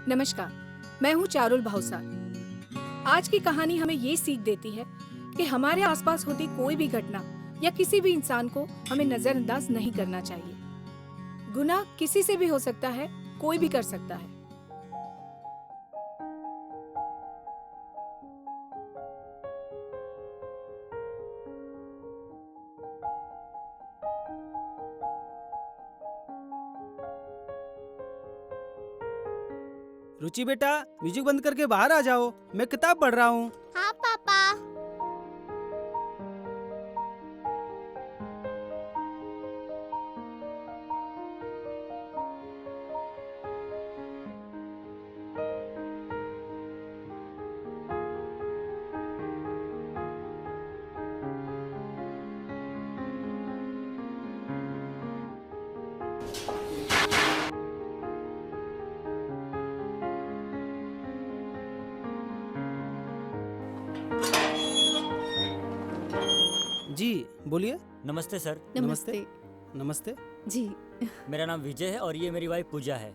नमस्कार, मैं हूँ चारुल भावसार। आज की कहानी हमें ये सीख देती है कि हमारे आसपास होती कोई भी घटना या किसी भी इंसान को हमें नजरअंदाज नहीं करना चाहिए। गुनाह किसी से भी हो सकता है, कोई भी कर सकता है। रुचि बेटा, म्यूजिक बंद करके बाहर आ जाओ, मैं किताब पढ़ रहा हूँ। हाँ पापा। जी बोलिए। नमस्ते सर। नमस्ते। नमस्ते। जी। मेरा नाम विजय है और ये मेरी वाइफ पूजा है।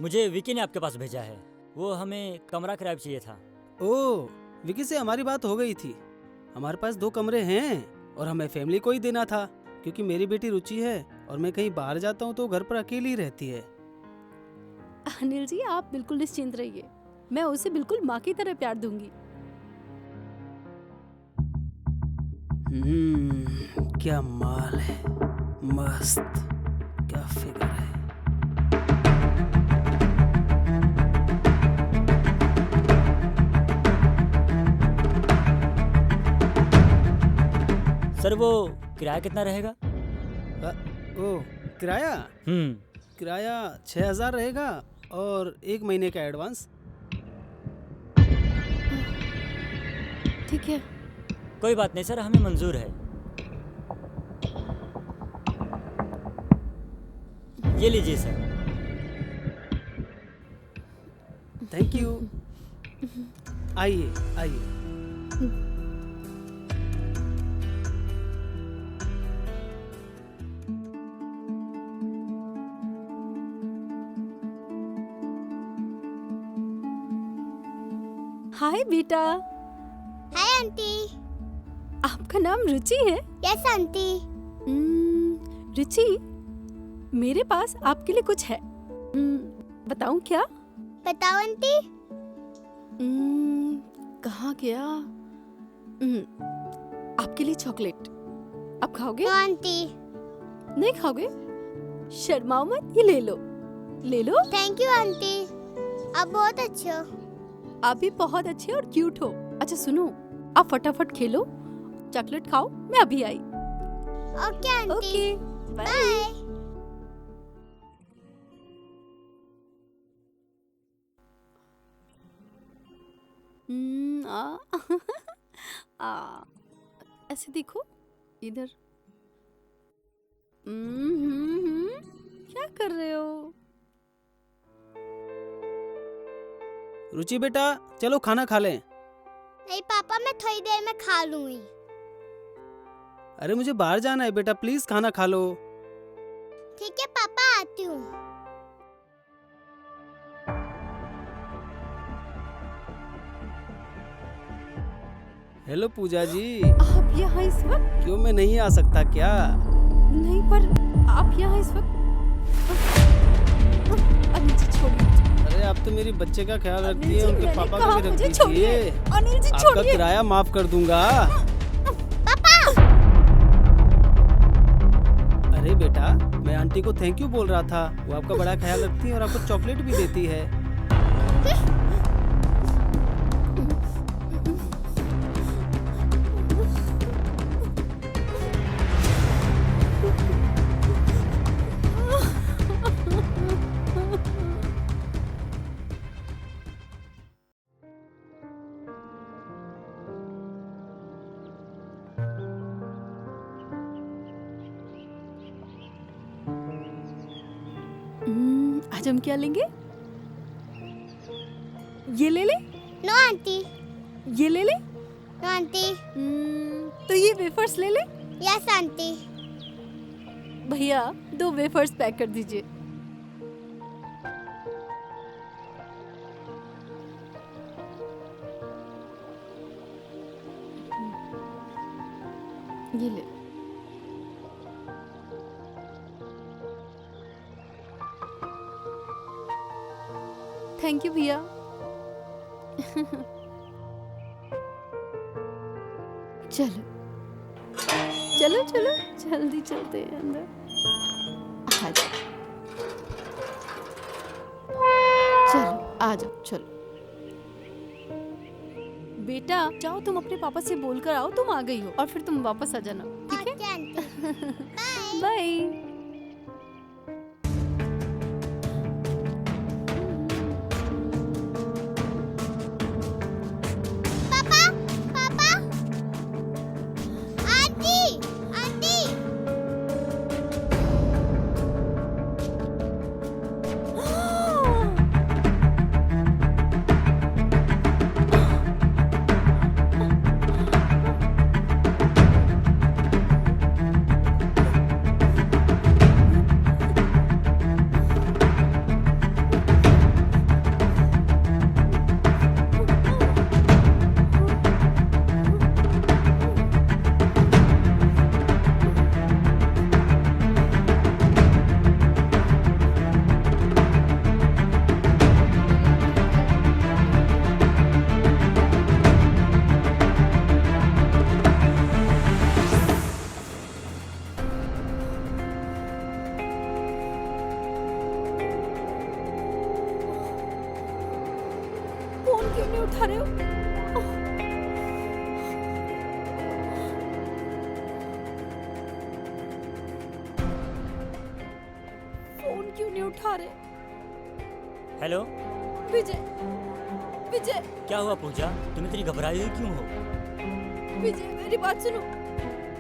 मुझे विकी ने आपके पास भेजा है। वो हमें कमरा किराए पे चाहिए था। ओह, विकी से हमारी बात हो गई थी। हमारे पास 2 कमरे हैं और हमें फैमिली को ही देना था, क्योंकि मेरी बेटी रुचि है और मैं कहीं बाहर जाता हूँ तो घर पर अकेली ही रहती है। अनिल जी, आप बिल्कुल निश्चिंत रहिए, मैं उसे बिल्कुल माँ की तरह प्यार दूंगी। क्या माल है, मस्त, क्या फिगर है। सर वो किराया कितना रहेगा? ओह, किराया किराया 6000 रहेगा और 1 महीने का एडवांस। ठीक है। कोई बात नहीं सर, हमें मंजूर है। ये लीजिए सर। Thank you. आइए आइए। हाय बेटा, हाय आंटी। आपका नाम रुचि है? Yes aunty. रुचि, मेरे पास आपके लिए कुछ है। बताऊं क्या? बताओ आंटी। कहाँ गया? आपके लिए चॉकलेट। आप खाओगे? No aunty. नहीं खाओगे? शर्माओ मत, ये ले लो। ले लो। थैंक यू आंटी, आप बहुत अच्छे हो। आप भी बहुत अच्छे और क्यूट हो। अच्छा सुनो, आप फटाफट खेलो, चॉकलेट खाओ, मैं अभी आई। Okay aunty. Okay, bye. Bye. ऐसे देखो इधर। क्या कर रहे हो? रुचि बेटा, चलो खाना खा लें। नहीं पापा, मैं थोड़ी देर में खा लूंगी। अरे मुझे बाहर जाना है बेटा, प्लीज खाना खा लो। ठीक है पापा, आती हूँ। हेलो पूजा जी। आप यहाँ इस वक्त? क्यों, मैं नहीं आ सकता क्या? नहीं, पर आप यहाँ इस वक्त? अनिल जी छोड़िए। अरे आप तो मेरी बच्चे का ख्याल रखती अनिल है, जी, उनके मैंने पापा कहा का भी मुझे रखती छोड़िए। है। अनिल जी आपका छोड़िए। किराया माफ कर दूंगा। अरे बेटा, मैं आंटी को थैंक यू बोल रहा था। वो आपका बड़ा ख्याल रखती है और आपको चॉकलेट भी देती है। आज हम क्या लेंगे? ये ले ले? No aunty. ये ले ले? No aunty. तो ये वेफर्स ले ले? Yes aunty. भैया 2 वेफर्स पैक कर दीजिए। ये ले। थैंक यू भैया। चलो चलो चलो जल्दी चलते हैं अंदर। आ जाओ, चलो आ जाओ, चलो। बेटा जाओ, तुम अपने पापा से बोलकर आओ तुम आ गई हो, और फिर तुम वापस आ जाना, ठीक है? आती आंटी। बाय। पापा पापा आंटी आंटी फोन क्यों नहीं उठा रहे हो? फोन क्यों नहीं उठा रहे? हेलो, विजय, विजय, क्या हुआ पूजा? तुम इतनी घबराई हुई क्यों हो? विजय मेरी बात सुनो,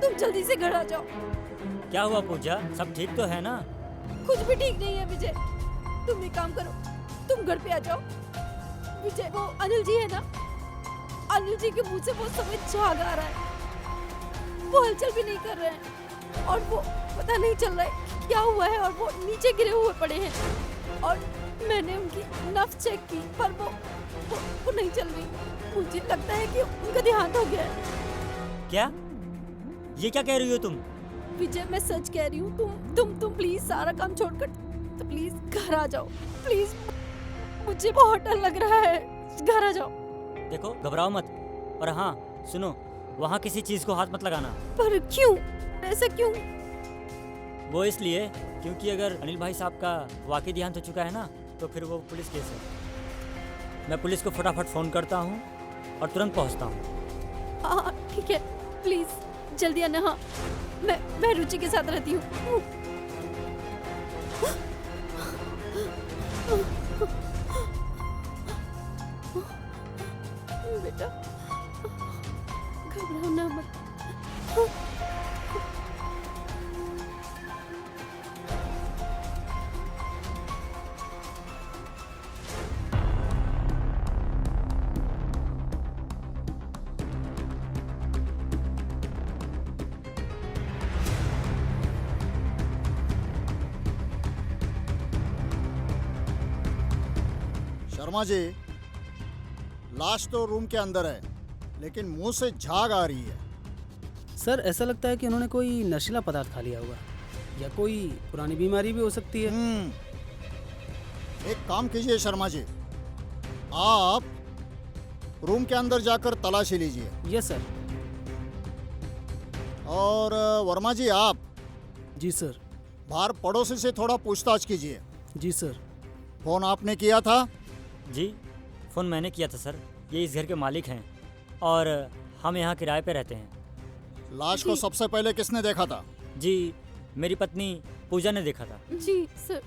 तुम जल्दी से घर आ जाओ। क्या हुआ पूजा? सब ठीक तो है ना? कुछ भी ठीक नहीं है विजय, तुम एक काम करो, तुम घर पे आ जाओ। विजय वो अनिल जी है ना, अनिल जी के मुंह से वो सफेद झाग आ रहा है, वो हलचल भी नहीं कर रहे हैं, और वो पता नहीं चल रहा है क्या हुआ है, और वो नीचे गिरे हुए पड़े हैं, और मैंने उनकी नफ्स चेक की पर वो नहीं चल रही। मुझे लगता है कि उनका देहांत हो गया है। क्या? ये क्या कह रही हो तुम? विजय मैं सच कह रही हूँ, तुम प्लीज सारा काम छोड़कर तो प्लीज घर आ जाओ, प्लीज, मुझे बहुत डर लग रहा है, घर आ जाओ। देखो, घबराओ मत, और हाँ सुनो, वहाँ किसी चीज को हाथ मत लगाना। पर क्यों, ऐसा क्यों? वो इसलिए क्योंकि अगर अनिल भाई साहब का वाकई देहांत हो चुका है ना, तो फिर वो पुलिस केस है। मैं पुलिस को फटाफट फोन करता हूँ और तुरंत पहुँचता हूँ। हाँ ठीक है, प्लीज जल्दी आना। हाँ मैं रुचि के साथ रहती हूँ। बेटा घबराओ ना मत। शर्मा जी, लाश तो रूम के अंदर है, लेकिन मुंह से झाग आ रही है। सर ऐसा लगता है कि उन्होंने कोई नशीला पदार्थ खा लिया होगा, या कोई पुरानी बीमारी भी हो सकती है। एक काम कीजिए शर्मा जी, आप रूम के अंदर जाकर तलाशी लीजिए। Yes sir. और वर्मा जी, आप जी सर। बाहर पड़ोसी से थोड़ा पूछताछ कीजिए। जी सर। फोन आपने किया था? जी, फ़ोन मैंने किया था सर। ये इस घर के मालिक हैं और हम यहाँ किराए पे रहते हैं। लाश को सबसे पहले किसने देखा था? जी, मेरी पत्नी पूजा ने देखा था। जी सर।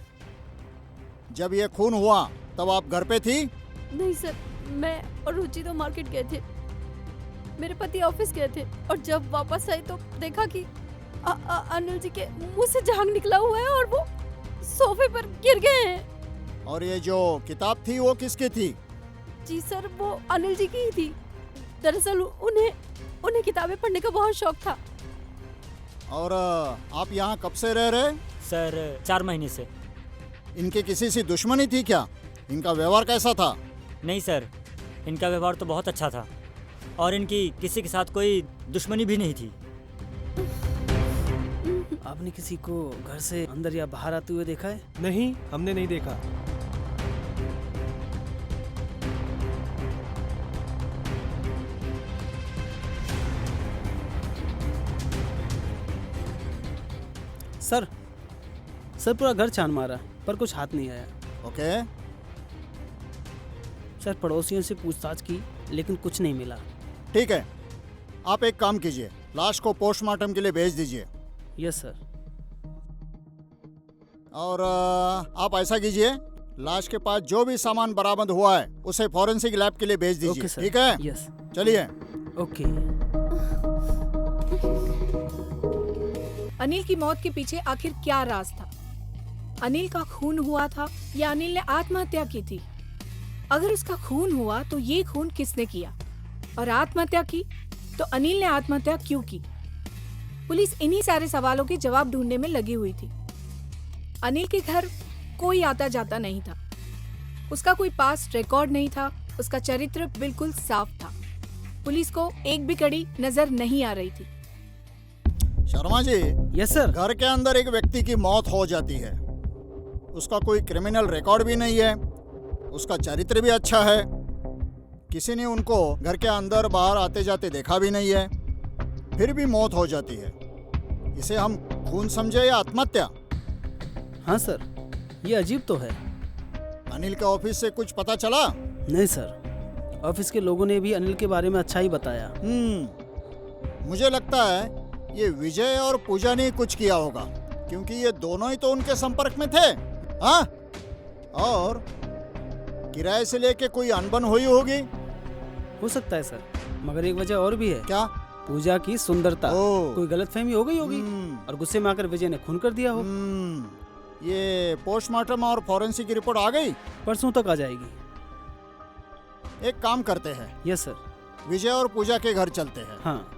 जब ये खून हुआ तब आप घर पे थी? नहीं सर, मैं और रुचि तो मार्केट गए थे, मेरे पति ऑफिस गए थे, और जब वापस आई तो देखा कि अनिल जी के मुंह से झाग निकला हुआ है और वो सोफे पर गिर गए हैं। और ये जो किताब थी वो किसकी थी? जी सर, वो अनिल जी की ही थी। दरअसल उन्हें किताबें पढ़ने का बहुत शौक था। और आप यहाँ कब से रह रहे? सर 4 महीने से। इनकी किसी से दुश्मनी थी क्या? इनका व्यवहार कैसा था? नहीं सर, इनका व्यवहार तो बहुत अच्छा था और इनकी किसी के साथ कोई दुश्मनी भी नहीं थी। आपने किसी को घर से अंदर या बाहर आते हुए देखा है? नहीं, हमने नहीं देखा। सर सर पूरा घर छान मारा पर कुछ हाथ नहीं आया। ओके, सर पड़ोसियों से पूछताछ की लेकिन कुछ नहीं मिला। ठीक है, आप एक काम कीजिए, लाश को पोस्टमार्टम के लिए भेज दीजिए। Yes sir. और आप ऐसा कीजिए, लाश के पास जो भी सामान बरामद हुआ है उसे फॉरेंसिक लैब के लिए भेज दीजिए। Okay sir. ठीक है, यस। चलिए। ओके। अनिल की मौत के पीछे आखिर क्या राज था? अनिल का खून हुआ था या अनिल ने आत्महत्या की थी? अगर उसका खून हुआ तो ये खून किसने किया? और आत्महत्या की तो अनिल ने आत्महत्या क्यों की? पुलिस इन्हीं सारे सवालों के जवाब ढूंढने में लगी हुई थी। अनिल के घर कोई आता जाता नहीं था, उसका कोई पास्ट रिकॉर्ड नहीं था, उसका चरित्र बिल्कुल साफ था। पुलिस को एक भी कड़ी नजर नहीं आ रही थी। Sharma ji, yes sir. घर के अंदर एक व्यक्ति की मौत हो जाती है, उसका कोई क्रिमिनल रिकॉर्ड भी नहीं है, उसका चरित्र भी अच्छा है, किसी ने उनको घर के अंदर बाहर आते जाते देखा भी नहीं है, फिर भी मौत हो जाती है। इसे हम खून समझे या आत्महत्या? हाँ सर, ये अजीब तो है। अनिल के ऑफिस से कुछ पता चला? नहीं सर, ऑफिस के लोगों ने भी अनिल के बारे में अच्छा ही बताया। मुझे लगता है ये विजय और पूजा ने कुछ किया होगा, क्योंकि ये दोनों ही तो उनके संपर्क में थे। हाँ, और किराए से लेके कोई अनबन हुई होगी। हो सकता है सर, मगर एक वजह और भी है। क्या? पूजा की सुंदरता। ओह। कोई गलतफहमी हो गई होगी और गुस्से में आकर विजय ने खून कर दिया हो। ये पोस्टमार्टम और फॉरेंसिक की रिपोर्ट आ गई? परसों तक आ जाएगी। एक काम करते हैं, यस सर। विजय और पूजा के घर चलते हैं हाँ।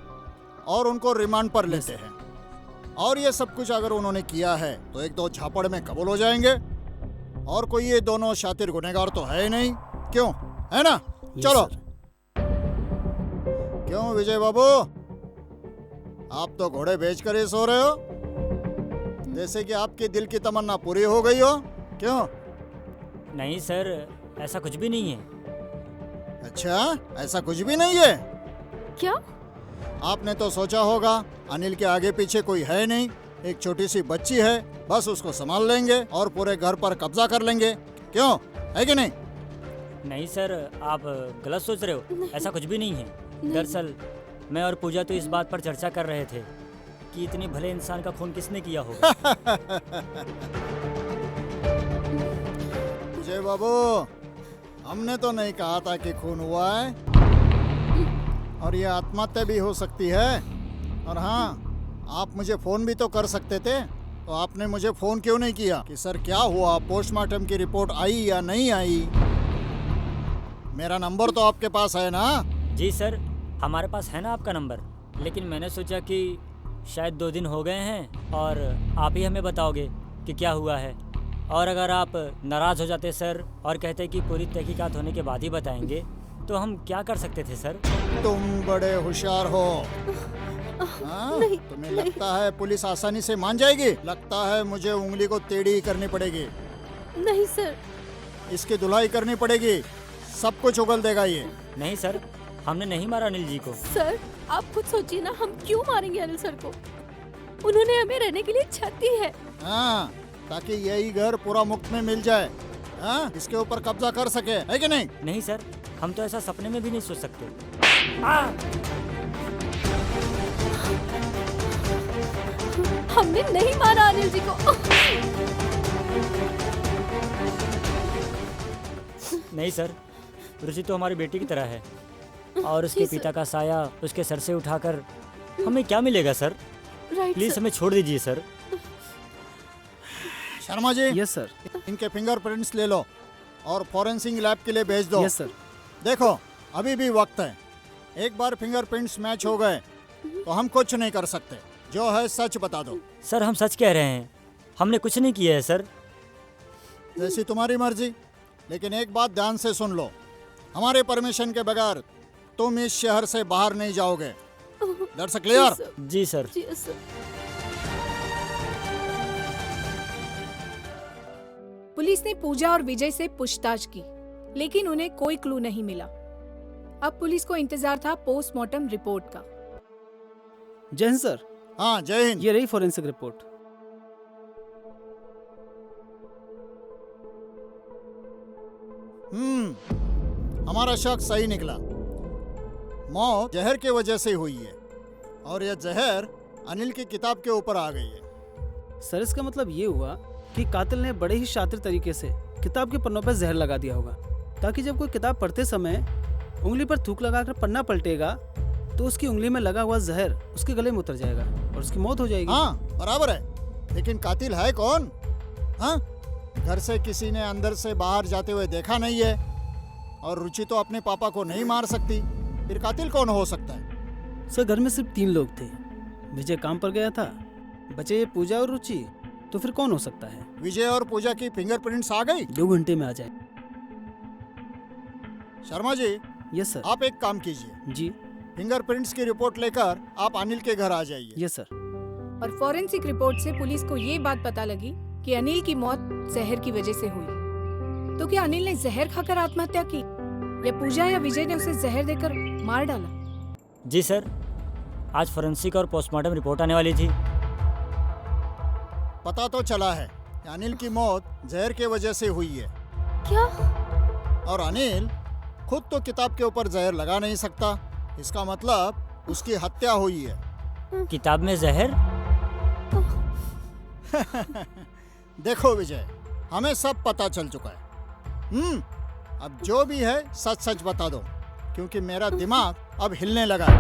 और उनको रिमांड पर लेते हैं। और ये सब कुछ अगर उन्होंने किया है तो एक दो झापड़ में कबूल हो जाएंगे, और कोई ये दोनों शातिर गुनहगार तो है ही नहीं, क्यों? है ना? यस चलो। सर। क्यों विजय बाबू, आप तो घोड़े बेच कर ही सो रहे हो, जैसे कि आपकी दिल की तमन्ना पूरी हो गई हो। क्यों? नहीं सर, ऐसा कुछ भी नहीं है। अच्छा, ऐसा कुछ भी नहीं है? क्या? आपने तो सोचा होगा अनिल के आगे पीछे कोई है नहीं, एक छोटी सी बच्ची है, बस उसको संभाल लेंगे और पूरे घर पर कब्जा कर लेंगे। क्यों, है कि नहीं? नहीं सर, आप गलत सोच रहे हो, ऐसा कुछ भी नहीं है। दरअसल मैं और पूजा तो इस बात पर चर्चा कर रहे थे कि इतने भले इंसान का खून किसने किया होगा। जय बाबू, हमने तो नहीं कहा था कि खून हुआ है, और ये आत्महत्या भी हो सकती है। और हाँ, आप मुझे फोन भी तो कर सकते थे, तो आपने मुझे फोन क्यों नहीं किया कि सर क्या हुआ, पोस्टमार्टम की रिपोर्ट आई या नहीं आई? मेरा नंबर तो आपके पास है ना? जी सर, हमारे पास है ना आपका नंबर, लेकिन मैंने सोचा कि शायद 2 दिन हो गए हैं और आप ही हमें बताओगे कि क्या हुआ है। और अगर आप नाराज़ हो जाते सर और कहते कि पूरी तहकीकात होने के बाद ही बताएंगे, तो हम क्या कर सकते थे सर? तुम बड़े होशियार हो। हाँ? तुम्हें लगता है पुलिस आसानी से मान जाएगी? लगता है मुझे उंगली को टेढ़ी ही करनी पड़ेगी, नहीं सर। इसकी धुलाई करनी पड़ेगी, सब कुछ उगल देगा ये। नहीं सर, हमने नहीं मारा अनिल जी को। सर, आप खुद सोचिए ना, हम क्यों मारेंगे अनिल सर को? उन्होंने हमें रहने के लिए छत दी है। हाँ, ताकि यही घर पूरा मुफ्त में मिल जाए। हाँ, इसके ऊपर कब्जा कर सके, है कि नहीं? नहीं सर, हम तो ऐसा सपने में भी नहीं सोच सकते। हमने नहीं मारा अनिल जी को। नहीं सर, रुचि तो हमारी बेटी की तरह है और उसके जी सर। पिता का साया उसके सर से उठाकर हमें क्या मिलेगा सर? Right please sir. हमें छोड़ दीजिए sir. Sharma ji, yes sir. इनके फिंगरप्रिंट्स ले लो और फॉरेंसिक लैब के लिए भेज दो। Yes sir. देखो, अभी भी वक्त है, एक बार फिंगरप्रिंट्स मैच हो गए तो हम कुछ नहीं कर सकते। जो है सच बता दो। सर, हम सच कह रहे हैं, हमने कुछ नहीं किया है सर। जैसी तुम्हारी मर्जी, लेकिन एक बात ध्यान से सुन लो, हमारे परमिशन के बगैर तुम इस शहर से बाहर नहीं जाओगे। That's clear? जी सर। जी सर। पुलिस ने पूजा और विजय से पूछताछ की, लेकिन उन्हें कोई क्लू नहीं मिला। अब पुलिस को इंतजार था पोस्टमार्टम रिपोर्ट का। जय हिंद सर। हाँ जय हिंद। ये रही फॉरेंसिक रिपोर्ट। हमारा शक सही निकला। मौत जहर की वजह से हुई है और यह जहर अनिल की किताब के ऊपर आ गई है। सर इसका मतलब ये हुआ कि कातिल ने बड़े ही शातिर तरीके से किताब के पन्नों पर जहर लगा दिया होगा, ताकि जब कोई किताब पढ़ते समय उंगली पर थूक लगाकर पन्ना पलटेगा तो उसकी उंगली में लगा हुआ जहर उसके गले में उतर जाएगा और उसकी मौत हो जाएगी। हाँ बराबर है, लेकिन कातिल है कौन? हाँ, घर से किसी ने अंदर से बाहर जाते हुए देखा नहीं है और रुचि तो अपने पापा को नहीं मार सकती, फिर कातिल कौन हो सकता है? सर घर में सिर्फ 3 लोग थे। विजय काम पर गया था, बचे पूजा और रुचि, तो फिर कौन हो सकता है? विजय और पूजा की फिंगरप्रिंट्स आ गई? 2 घंटे में आ जाए। Sharma ji, yes sir. आप एक काम कीजिए, जी फिंगरप्रिंट्स की रिपोर्ट लेकर आप अनिल के घर आ जाइए। Yes sir. और फॉरेंसिक रिपोर्ट से पुलिस को ये बात पता लगी कि अनिल की मौत जहर की वजह से हुई। तो क्या अनिल ने जहर खाकर आत्महत्या की या पूजा या विजय ने उसे जहर देकर मार डाला? जी सर, आज फॉरेंसिक और पोस्टमार्टम रिपोर्ट आने वाली थी। पता तो चला है कि अनिल की मौत जहर के वजह से हुई है। क्या? और अनिल खुद तो किताब के ऊपर जहर लगा नहीं सकता, इसका मतलब उसकी हत्या हुई है। किताब में जहर? देखो विजय, हमें सब पता चल चुका है। अब जो भी है सच सच बता दो, क्योंकि मेरा दिमाग अब हिलने लगा है।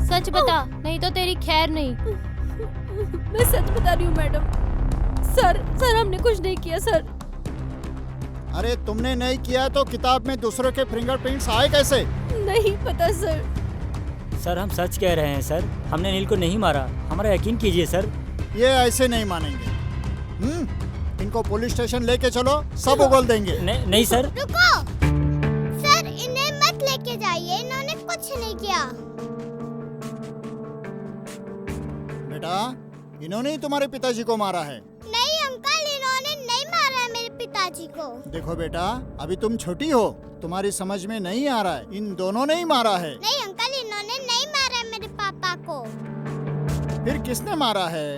सच बता, नहीं तो तेरी खैर नहीं। मैं सच बता रही हूँ मैडम। सर हमने कुछ नहीं किया सर। अरे तुमने नहीं किया तो किताब में दूसरों के फिंगरप्रिंट्स आए कैसे? नहीं पता सर। सर हम सच कह रहे हैं सर, हमने अनिल को नहीं मारा, हमारा यकीन कीजिए सर। ये ऐसे नहीं मानेंगे। इनको पुलिस स्टेशन लेके चलो, सब उगल देंगे। नहीं सर। रुको सर, इन्हें मत लेके जाइए, इन्होंने कुछ नहीं किया। बेटा, इन्होंने ही तुम्हारे पिताजी को मारा है। नहीं अंकल, इन्होंने नहीं मारा है मेरे पिताजी को। देखो बेटा, अभी तुम छोटी हो, तुम्हारी समझ में नहीं आ रहा है, इन दोनों ने ही मारा है। नहीं अंकल, इन्होंने नहीं मारा है मेरे पापा को। फिर किसने मारा है?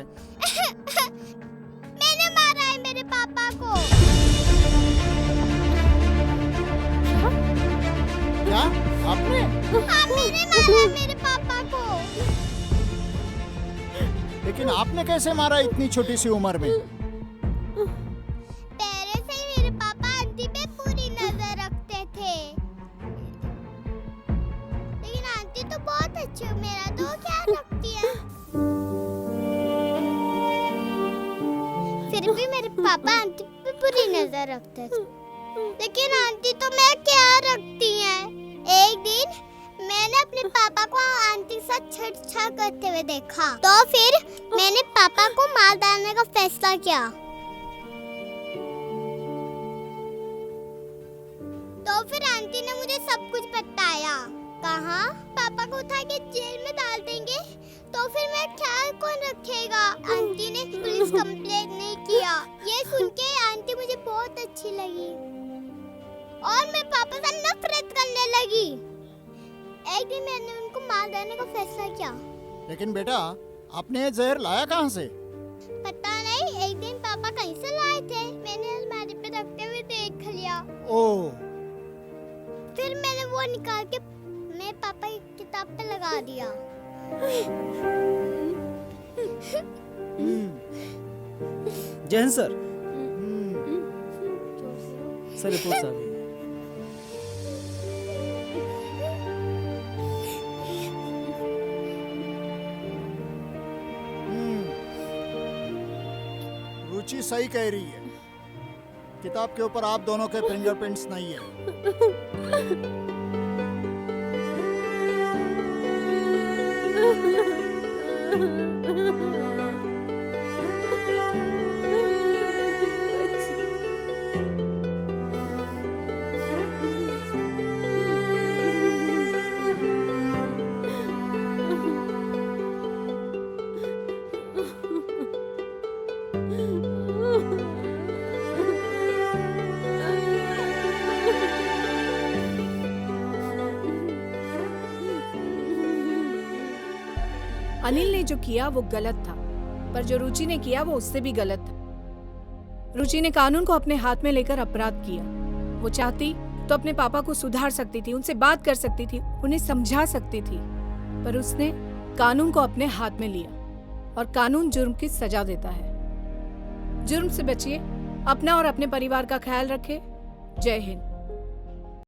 मैंने मारा है मेरे पापा को। क्या आपने? हाँ, मैंने मारा है मेरे पापा को। लेकिन आपने कैसे मारा इतनी छोटी सी उम्र में? पहले से ही मेरे पापा आंटी पे पूरी नजर रखते थे, लेकिन आंटी तो बहुत अच्छी है, मेरा तो क्या रखती है। फिर भी मेरे पापा आंटी पे पूरी नजर रखते थे, लेकिन आंटी तो मैं क्या रखती है। एक दिन मैंने अपने पापा को आंटी के साथ छेड़छाड़ करते हुए देखा, तो फिर मैंने पापा को मार डालने का फैसला किया। तो फिर आंटी ने मुझे सब कुछ बताया। कहा पापा को उठा के जेल में डाल देंगे, तो फिर मैं ख्याल कौन रखेगा। आंटी ने पुलिस कंप्लेंट नहीं किया। ये सुन के आंटी मुझे बहुत अच्छी लगी और मैं पापा से नफरत करने लगी। एक दिन मैंने उनको मार देने का फैसला किया। लेकिन बेटा, आपने ये जहर लाया कहाँ से? पता नहीं, एक दिन पापा कहीं से लाए थे, मैंने अलमारी पे रखते हुए देख लिया। ओह, फिर मैंने वो निकाल के मैं पापा की किताब पे लगा दिया। जय हिंद सर। सर रिपोर्ट आ गई। रुचि सही कह रही है, किताब के ऊपर आप दोनों के फिंगरप्रिंट्स नहीं है। अनिल ने जो किया वो गलत था, पर जो रुचि ने किया वो उससे भी गलत था। रुचि ने कानून को अपने हाथ में लेकर अपराध किया। वो चाहती तो अपने पापा को सुधार सकती थी, उनसे बात कर सकती थी, उन्हें समझा सकती थी, पर उसने कानून को अपने हाथ में लिया और कानून जुर्म की सजा देता है। जुर्म से बचिए, अपना और अपने परिवार का ख्याल रखें। जय हिंद।